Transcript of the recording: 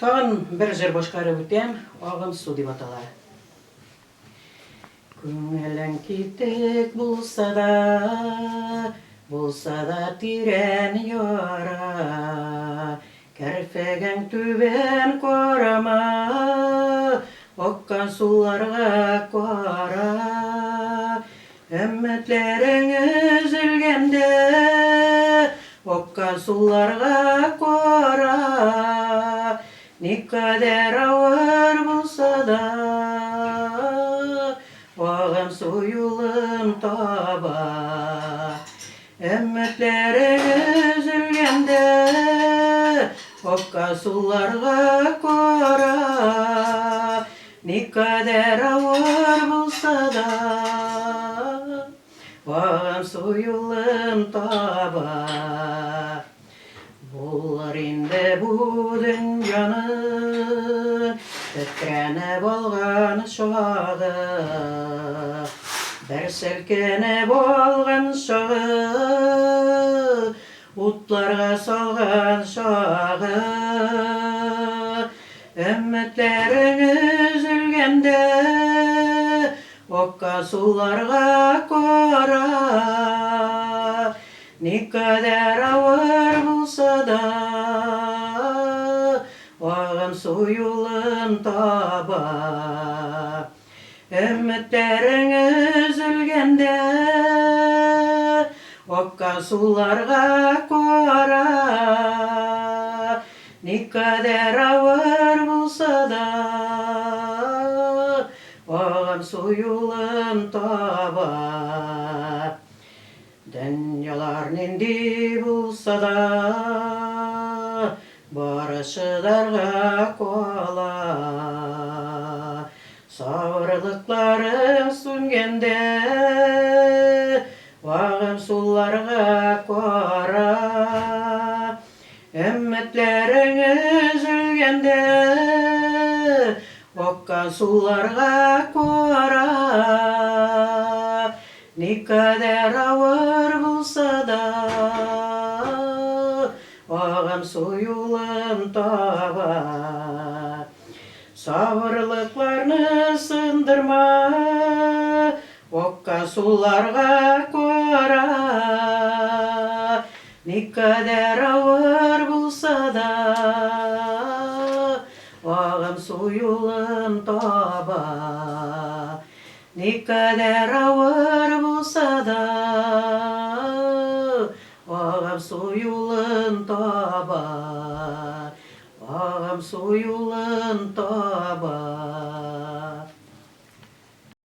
Tağın bir jер boşqarып өтем, ағын су деп аталар. Көңілің кетек болса да тирен яра, кәрфәгәң түбән карама, аққан суларға кара. Өмметлерің үзілгенде, аққан суларға кара. Ne kadar ağır bulsa da ağam suyulum taba. Ümmetlerin üzülgende okka sularga kora. Ne kadar ağır bulsa da ağam suyulum taba. Булар инде бу дөньяның тетрәнеп алган чагы, бер селкенеп алган чагы, утларга салган чагы. Өмметләрең үзелгәндә акка суларга кара. Ne kadar ağır bulsa da ağam suyulun taba. Ümmetlerin üzülgende akka sularga kora. Ne kadar ağır bulsa da ağam suyulun taba. Dünyalar nindi bulsa da barışıdarga kola. Sağırlıkların süngende vağım sularga kora. Ümmetlerin üzülgende okkan sularga kora. Ne kadar ağır bulsa da ağam suyulun taba. Sabırlıklarını sındırma okka sularga kora. Ne kadar ağır bulsa da ağam suyulun taba. Ne kadar ağır bulsa da ağam suyulun taba. Ağam suyulun taba.